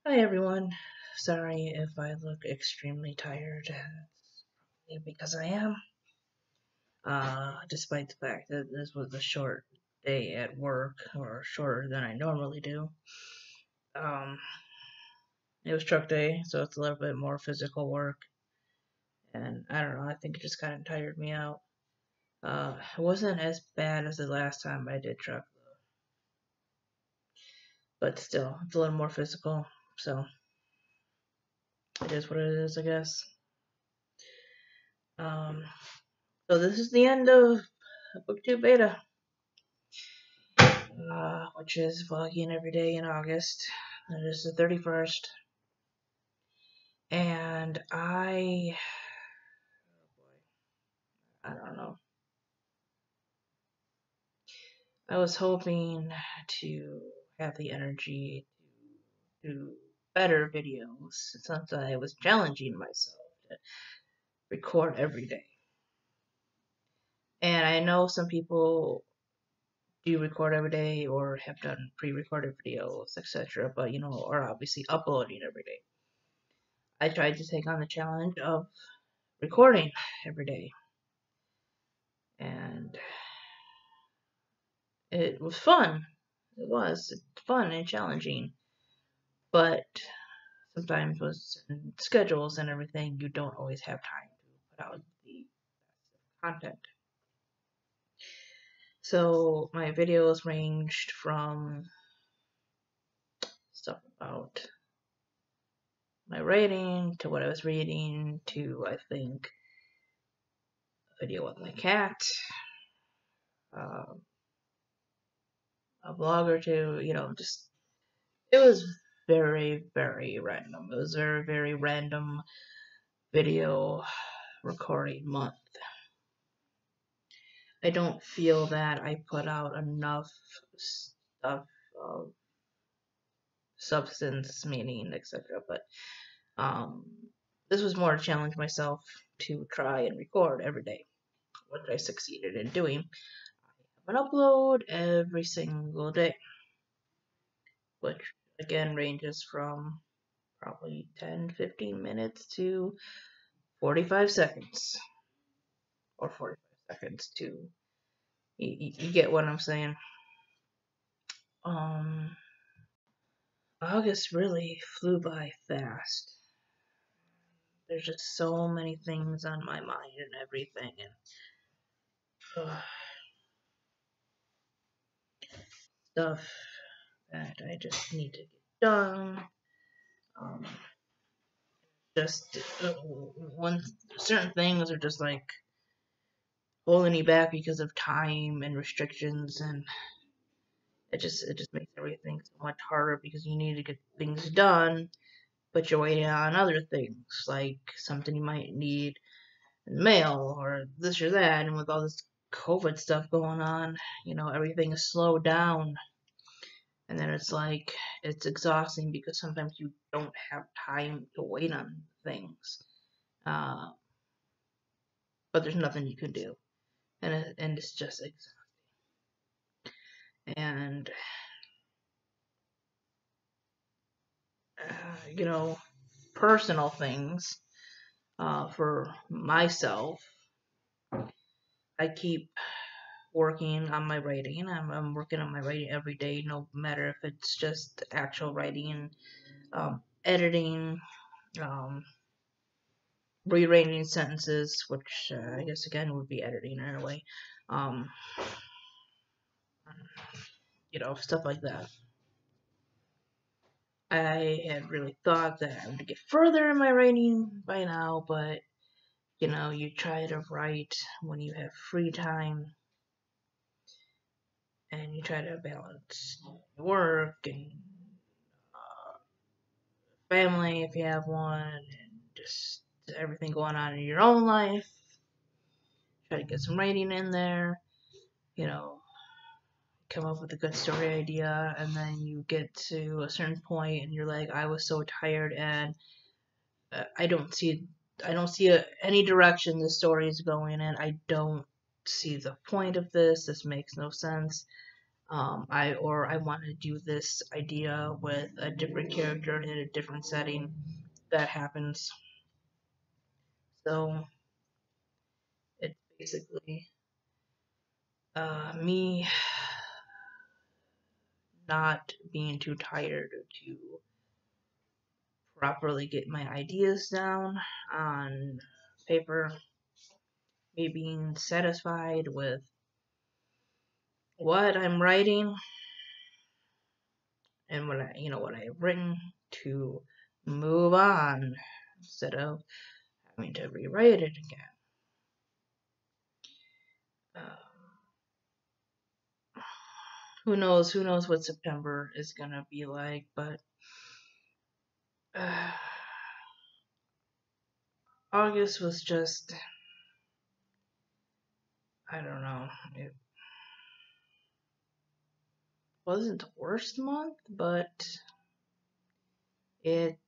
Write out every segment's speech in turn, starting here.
Hi everyone. Sorry if I look extremely tired. It's probably because I am. Despite the fact that this was a short day at work, or shorter than I normally do. Um, it was truck day, so it's a little bit more physical work. And I don't know, I think it just kind of tired me out. It wasn't as bad as the last time I did truck, but still, it's a little more physical. So it is what it is, I guess. Um, so this is the end of Book 2 Beta. Which is vlogging every day in August. It is the 31st. And I don't know. I was hoping to have the energy to do better videos since I was challenging myself to record every day. And I know some people do record every day or have done pre-recorded videos, etc., but are obviously uploading every day. I tried to take on the challenge of recording every day, and it was fun. It was fun and challenging, but sometimes with certain schedules and everything, you don't always have time to put out the content. So my videos ranged from stuff about my writing to what I was reading to, I think, a video with my cat, uh, a vlog or two, just it was very, very random. It was very, very random video recording month. I don't feel that I put out enough stuff of substance, meaning, etc. But this was more to challenge myself to try and record every day, which I succeeded in doing. I have an upload every single day, which again ranges from probably 10-15 minutes to 45 seconds, or 45 seconds to you get what I'm saying. August really flew by fast. There's just so many things on my mind and everything, and stuff that I just need to get done. Um, just one certain things are just like holding me back because of time and restrictions, and it just makes everything so much harder because you need to get things done, but you're waiting on other things like something you might need in the mail or this or that, and with all this COVID stuff going on, everything is slowed down. And then it's like, it's exhausting because sometimes you don't have time to wait on things. Uh, but there's nothing you can do. And it's just exhausting. And, personal things for myself, I keep working on my writing. I'm working on my writing every day, no matter if it's just actual writing, editing, um, rearranging sentences, which I guess again would be editing in a way, um, stuff like that. I had really thought that I would get further in my writing by now, but you try to write when you have free time, and you try to balance work and family if you have one, and just everything going on in your own life. Try to get some writing in there, come up with a good story idea, and then you get to a certain point and you're like, I was so tired, and I don't see any direction the story is going in. I don't see the point of this. This makes no sense. I want to do this idea with a different character in a different setting. That happens. So it's basically me not being too tired to properly get my ideas down on paper, me being satisfied with what I'm writing and what I've written, to move on instead of having to rewrite it again. Who knows what September is gonna be like, but August was just, I don't know, it wasn't the worst month, but it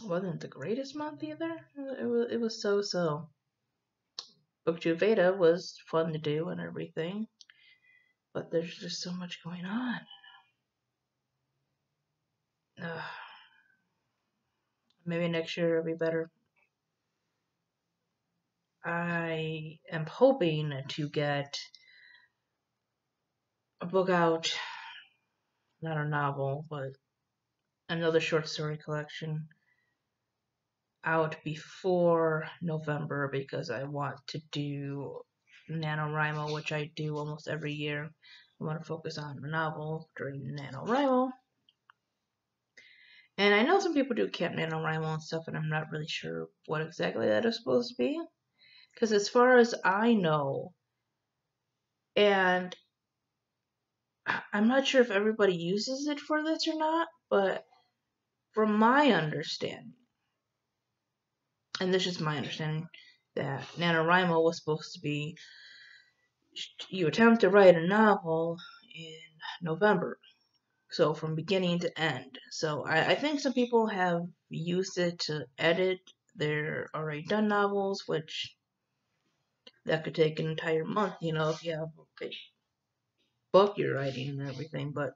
wasn't the greatest month either. It was so. BookTube Beta was fun to do and everything, but there's just so much going on. Maybe next year it'll be better. I am hoping to get a book out, not a novel, but another short story collection out before November, because I want to do NaNoWriMo, which I do almost every year. I want to focus on a novel during NaNoWriMo. And I know some people do Camp NaNoWriMo and stuff, and I'm not really sure what exactly that is supposed to be. Because as far as I know, and I'm not sure if everybody uses it for this or not, but from my understanding, and this is my understanding, that NaNoWriMo was supposed to be, you attempt to write a novel in November, so from beginning to end. So I think some people have used it to edit their already done novels, which that could take an entire month, if you have a book you're writing and everything. But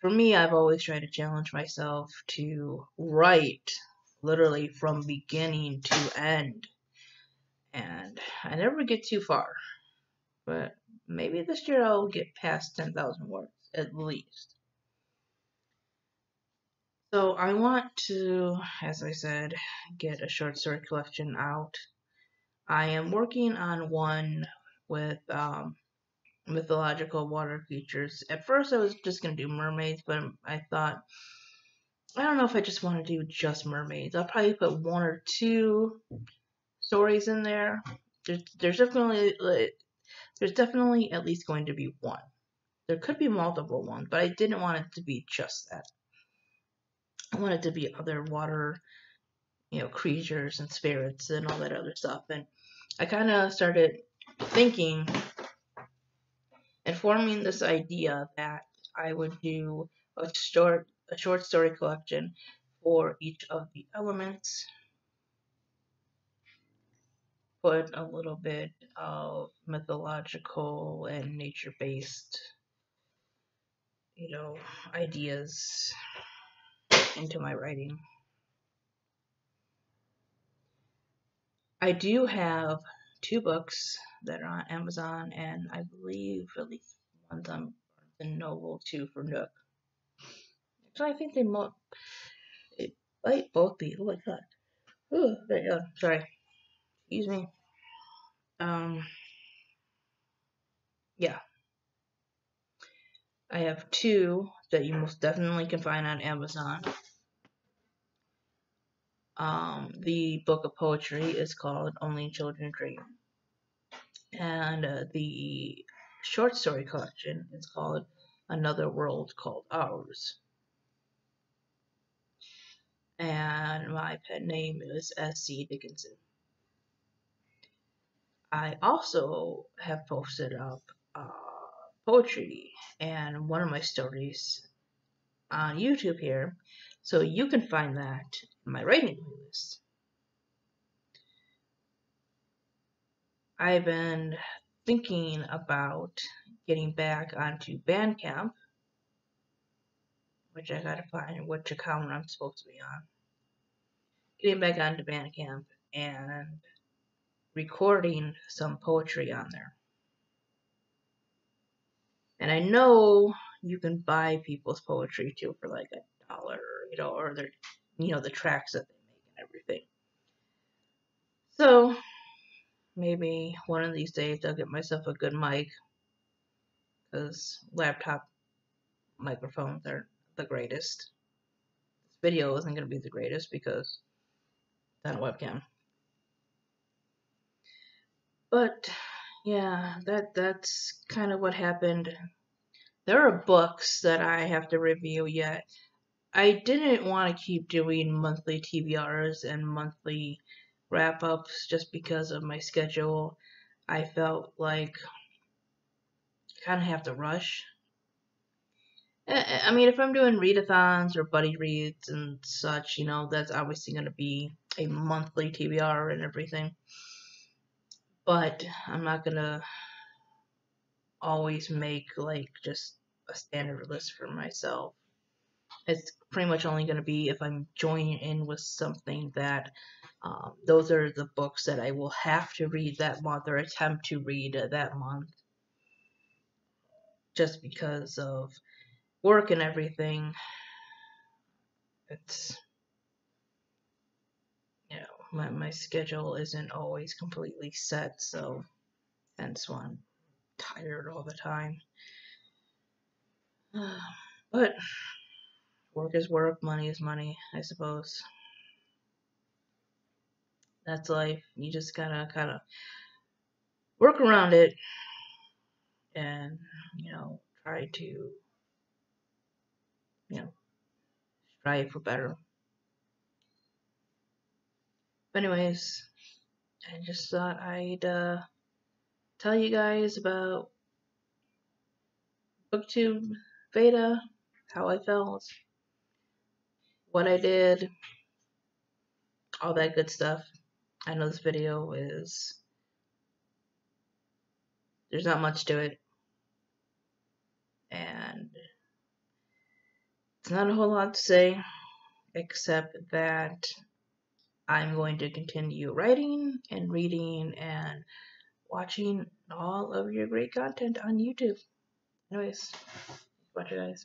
for me, I've always tried to challenge myself to write literally from beginning to end, and I never get too far, but maybe this year I'll get past 10,000 words at least. So I want to, as I said, get a short story collection out. I am working on one with mythological water creatures. At first I was just going to do mermaids, but I thought, I don't know if I just want to do just mermaids. I'll probably put one or two stories in there. There's definitely at least going to be one. There could be multiple ones, but I didn't want it to be just that. I want it to be other water, creatures and spirits and all that other stuff. And I kind of started thinking and forming this idea that I would do a short story collection for each of the elements. Put a little bit of mythological and nature-based, ideas into my writing. I do have 2 books that are on Amazon, and I believe at least one's on Barnes & Noble too for Nook. Actually, I think they might both be. Oh my god. Oh, there you go. Sorry. Excuse me. Yeah. I have 2 that you most definitely can find on Amazon. The book of poetry is called Only Children Dream. And the short story collection is called Another World Called Ours. And my pen name is S.C. Dickinson. I also have posted up poetry and one of my stories on YouTube here, so you can find that in my writing playlist. I've been thinking about getting back onto Bandcamp, which I gotta find which account I'm supposed to be on. Getting back onto Bandcamp and recording some poetry on there. And I know you can buy people's poetry too for like $1, or their, the tracks that they make and everything. So maybe one of these days I'll get myself a good mic, because laptop microphones aren't the greatest. This video isn't going to be the greatest because it's on a webcam. But yeah, that's kind of what happened. There are books that I have to review yet. I didn't want to keep doing monthly TBRs and monthly wrap-ups just because of my schedule. I felt like I kind of have to rush. I mean, if I'm doing readathons or buddy reads and such, that's obviously going to be a monthly TBR and everything. But I'm not going to always make like just a standard list for myself. It's pretty much only going to be if I'm joining in with something that those are the books that I will have to read that month or attempt to read that month, just because of work and everything. It's, my schedule isn't always completely set, so hence why I'm tired all the time. But work is work, money is money, I suppose. That's life. You just gotta kind of work around it and, try to, strive for better. But anyways, I just thought I'd tell you guys about BookTube beta, how I felt, what I did, all that good stuff. I know this video there's not much to it, and it's not a whole lot to say, except that I'm going to continue writing and reading and watching all of your great content on YouTube. Anyways, watch you guys.